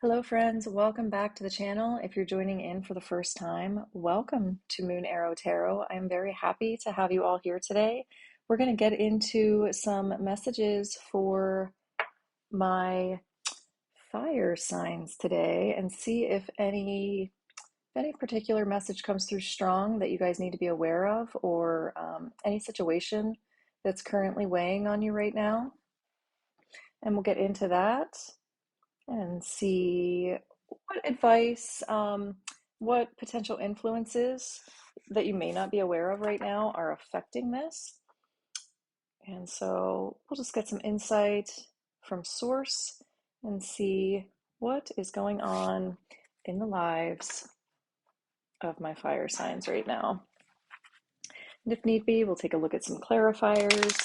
Hello friends, welcome back to the channel. If you're joining in for the first time, welcome to Moon Arrow Tarot. I'm very happy to have you all here today. We're going to get into some messages for my fire signs today and see if any particular message comes through strong that you guys need to be aware of, or any situation that's currently weighing on you right now. And we'll get into that and see what advice, what potential influences that you may not be aware of right now are affecting this. And so we'll just get some insight from source and see what is going on in the lives of my fire signs right now. And if need be, we'll take a look at some clarifiers,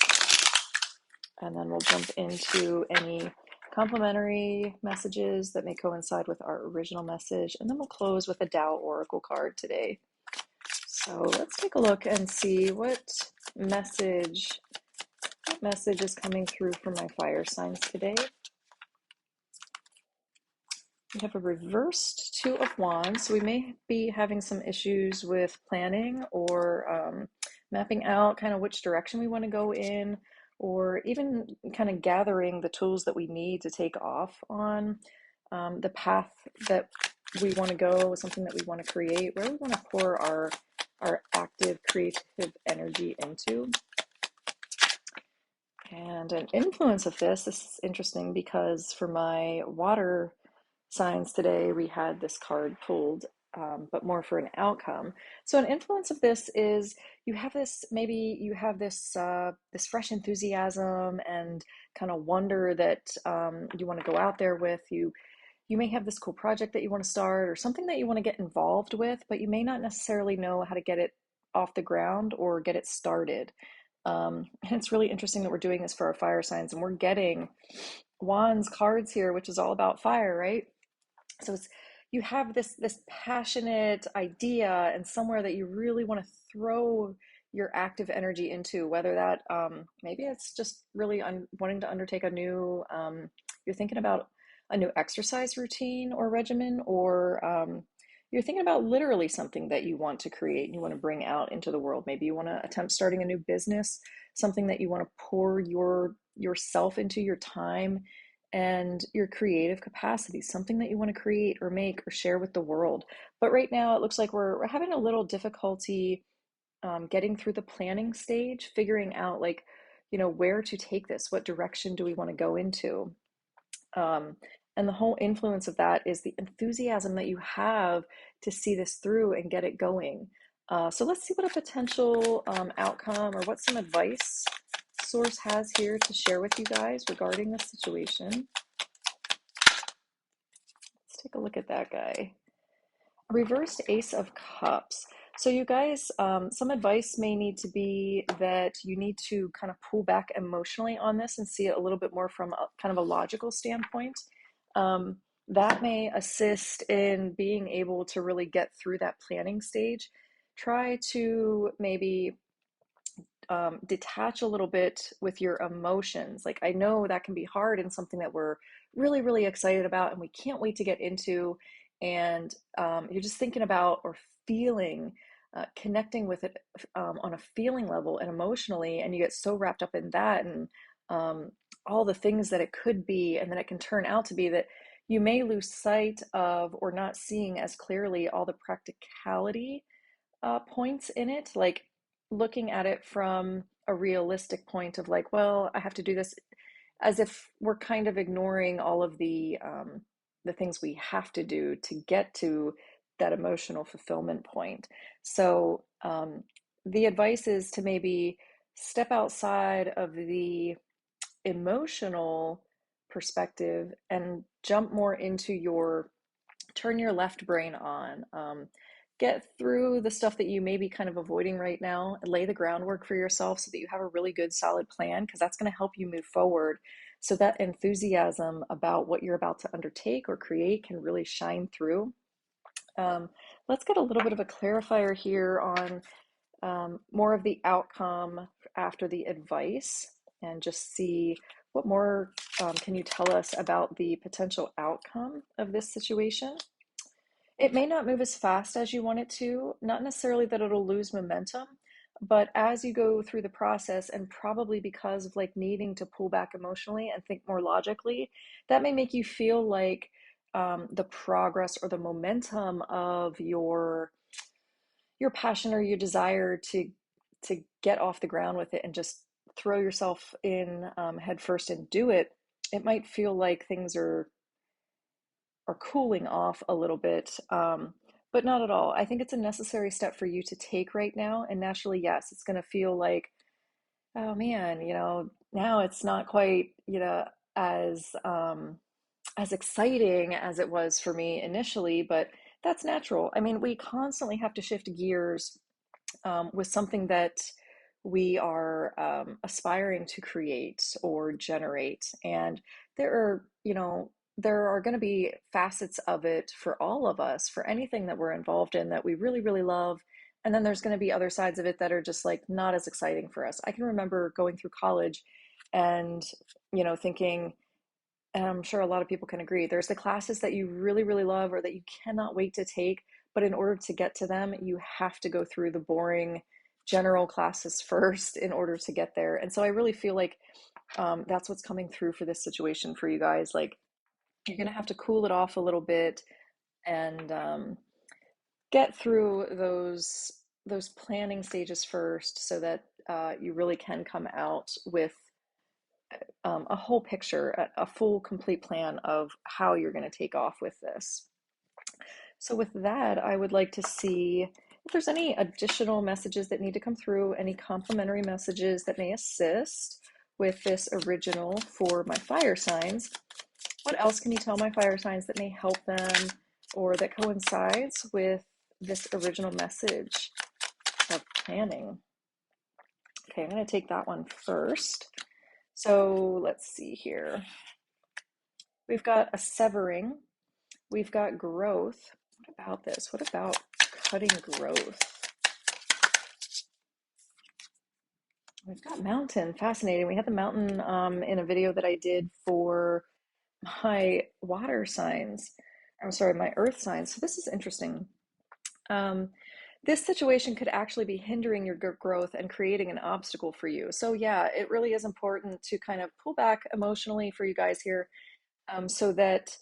and then we'll jump into any complementary messages that may coincide with our original message, and then we'll close with a Tao Oracle card today. So let's take a look and see what message is coming through for my fire signs today. We have a reversed Two of Wands, so we may be having some issues with planning or mapping out kind of which direction we want to go in, or even kind of gathering the tools that we need to take off on the path that we want to go, something that we want to create, where we want to pour our active creative energy into. And an influence of this is interesting because for my water signs today, we had this card pulled, but more for an outcome. So an influence of this is maybe you have this this fresh enthusiasm and kind of wonder that you want to go out there with. You may have this cool project that you want to start or something that you want to get involved with, but you may not necessarily know how to get it off the ground or get it started. And it's really interesting that we're doing this for our fire signs, and we're getting Wands cards here, which is all about fire, right? So you have this passionate idea and somewhere that you really want to throw your active energy into, whether that maybe it's just really wanting to undertake a new, you're thinking about a new exercise routine or regimen, or you're thinking about literally something that you want to create and you want to bring out into the world. Maybe you want to attempt starting a new business, something that you want to pour yourself into, your time and your creative capacity, something that you want to create or make or share with the world. But right now it looks like we're having a little difficulty getting through the planning stage, figuring out where to take this, what direction do we want to go into. And the whole influence of that is the enthusiasm that you have to see this through and get it going. So let's see what a potential outcome or what some advice source has here to share with you guys regarding this situation. Let's take a look at that guy. A reversed Ace of Cups. So you guys, some advice may need to be that you need to kind of pull back emotionally on this and see it a little bit more from kind of a logical standpoint. That may assist in being able to really get through that planning stage. Try to maybe detach a little bit with your emotions. Like, I know that can be hard and something that we're really, really excited about and we can't wait to get into. And you're just thinking about or feeling, connecting with it on a feeling level and emotionally, and you get so wrapped up in that and all the things that it could be, and then it can turn out to be that you may lose sight of or not seeing as clearly all the practicality points in it, like looking at it from a realistic point of like, well, I have to do this, as if we're kind of ignoring all of the things we have to do to get to that emotional fulfillment point. So the advice is to maybe step outside of the emotional perspective and jump more into turn your left brain on. Get through the stuff that you may be kind of avoiding right now and lay the groundwork for yourself so that you have a really good solid plan, because that's going to help you move forward, so that enthusiasm about what you're about to undertake or create can really shine through. Let's get a little bit of a clarifier here on more of the outcome after the advice, and just see what more can you tell us about the potential outcome of this situation? It may not move as fast as you want it to, not necessarily that it'll lose momentum, but as you go through the process, and probably because of like needing to pull back emotionally and think more logically, that may make you feel like the progress or the momentum of your passion or your desire to get off the ground with it and just throw yourself in head first and do it. It might feel like things are cooling off a little bit, but not at all. I think it's a necessary step for you to take right now. And naturally, yes, it's going to feel like, oh man, now it's not quite, as exciting as it was for me initially, but that's natural. I mean, we constantly have to shift gears with something that we are aspiring to create or generate. And there are, there are going to be facets of it for all of us, for anything that we're involved in that we really, really love. And then there's going to be other sides of it that are just like not as exciting for us. I can remember going through college and, thinking, and I'm sure a lot of people can agree, there's the classes that you really, really love or that you cannot wait to take. But in order to get to them, you have to go through the boring general classes first in order to get there. And so I really feel like that's what's coming through for this situation for you guys. Like, you're going to have to cool it off a little bit and get through those planning stages first so that you really can come out with a whole picture, a full, complete plan of how you're going to take off with this. So, with that, I would like to see if there's any additional messages that need to come through, any complimentary messages that may assist with this original for my fire signs. What else can you tell my fire signs that may help them or that coincides with this original message of planning? Okay, I'm going to take that one first. So let's see here. We've got a severing. We've got growth. What about this? What about cutting growth? We've got mountain. Fascinating. We had the mountain in a video that I did for my water signs. I'm sorry, my earth signs. So this is interesting. This situation could actually be hindering your growth and creating an obstacle for you. So yeah, it really is important to kind of pull back emotionally for you guys here, so that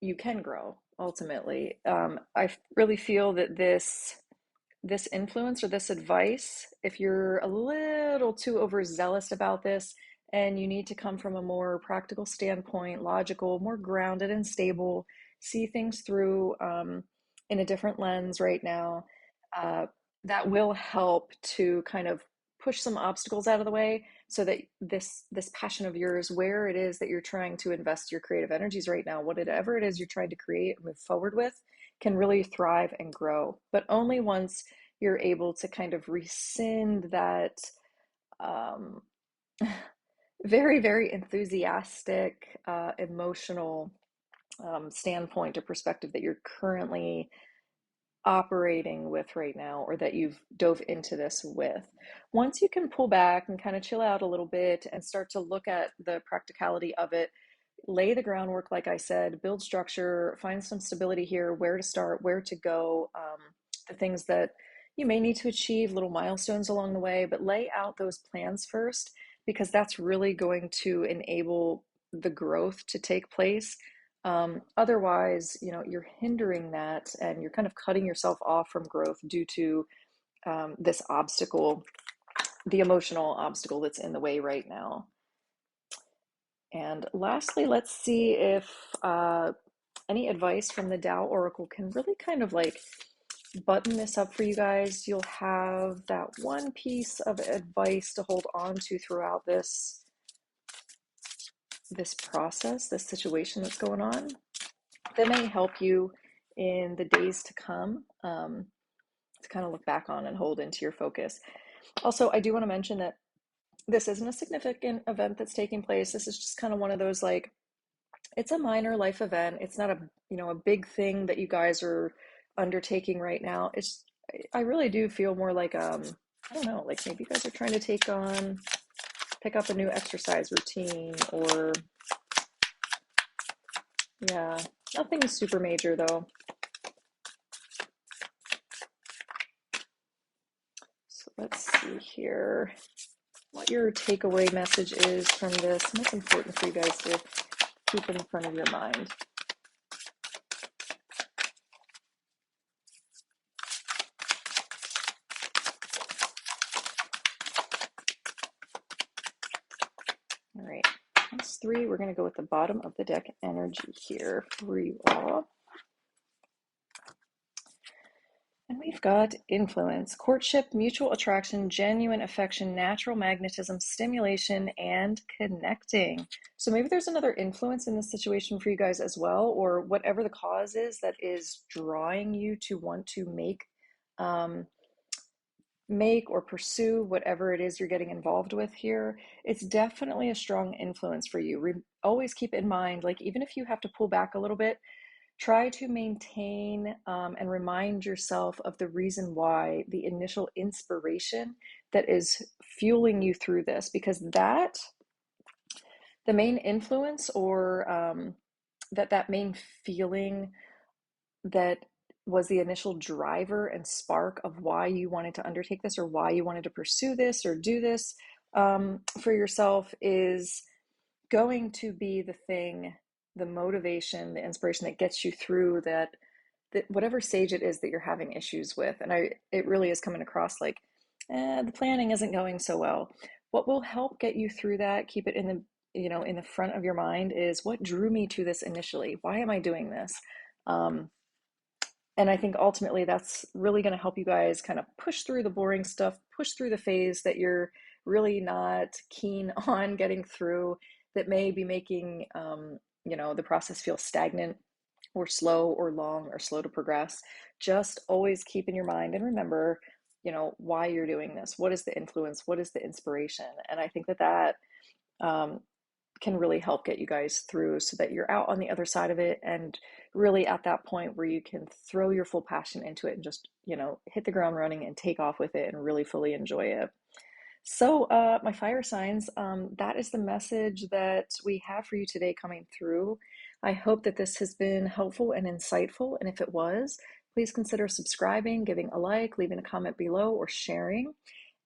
you can grow ultimately. I really feel that this influence or this advice, if you're a little too overzealous about this and you need to come from a more practical standpoint, logical, more grounded and stable, see things through in a different lens right now, uh, that will help to kind of push some obstacles out of the way so that this passion of yours, where it is that you're trying to invest your creative energies right now, whatever it is you're trying to create and move forward with, can really thrive and grow. But only once you're able to kind of rescind that um, very, very enthusiastic, emotional standpoint or perspective that you're currently operating with right now, or that you've dove into this with. Once you can pull back and kind of chill out a little bit and start to look at the practicality of it, lay the groundwork, like I said, build structure, find some stability here, where to start, where to go, the things that you may need to achieve, little milestones along the way, but lay out those plans first, because that's really going to enable the growth to take place. Otherwise, you're hindering that and you're kind of cutting yourself off from growth due to this obstacle, the emotional obstacle that's in the way right now. And lastly, let's see if any advice from the Tao Oracle can really kind of like button this up for you guys. You'll have that one piece of advice to hold on to throughout this process, this situation that's going on, that may help you in the days to come, to kind of look back on and hold into your focus. Also, I do want to mention that this isn't a significant event that's taking place. This is just kind of one of those, like, it's a minor life event. It's not a big thing that you guys are undertaking right now. I really do feel more like I don't know, like maybe you guys are trying to take on pick up a new exercise routine, or yeah, nothing super major though. So let's see here what your takeaway message is from this. And it's important for you guys to keep in front of your mind. All right, that's 3. We're going to go with the bottom of the deck energy here for you all. And we've got influence, courtship, mutual attraction, genuine affection, natural magnetism, stimulation, and connecting. So maybe there's another influence in this situation for you guys as well, or whatever the cause is that is drawing you to want to make or pursue whatever it is you're getting involved with here. It's definitely a strong influence for you. Always keep in mind, like, even if you have to pull back a little bit, try to maintain and remind yourself of the reason why, the initial inspiration that is fueling you through this, because that, the main influence, or that main feeling that was the initial driver and spark of why you wanted to undertake this, or why you wanted to pursue this or do this for yourself, is going to be the thing, the motivation, the inspiration that gets you through that whatever stage it is that you're having issues with. And it really is coming across like, the planning isn't going so well. What will help get you through that, keep it in the, in the front of your mind, is what drew me to this initially. Why am I doing this? And I think ultimately that's really going to help you guys kind of push through the boring stuff, push through the phase that you're really not keen on getting through, that may be making, the process feel stagnant or slow or long or slow to progress. Just always keep in your mind and remember, why you're doing this. What is the influence? What is the inspiration? And I think that um, can really help get you guys through, so that you're out on the other side of it, and really at that point where you can throw your full passion into it and just, hit the ground running and take off with it and really fully enjoy it. So, my fire signs, that is the message that we have for you today coming through. I hope that this has been helpful and insightful. And if it was, please consider subscribing, giving a like, leaving a comment below, or sharing.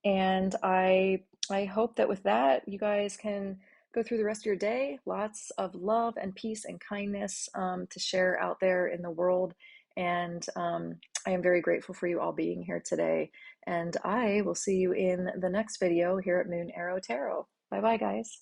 And I hope that with that, you guys can go through the rest of your day. Lots of love and peace and kindness to share out there in the world. And I am very grateful for you all being here today. And I will see you in the next video here at Moon Arrow Tarot. Bye bye, guys.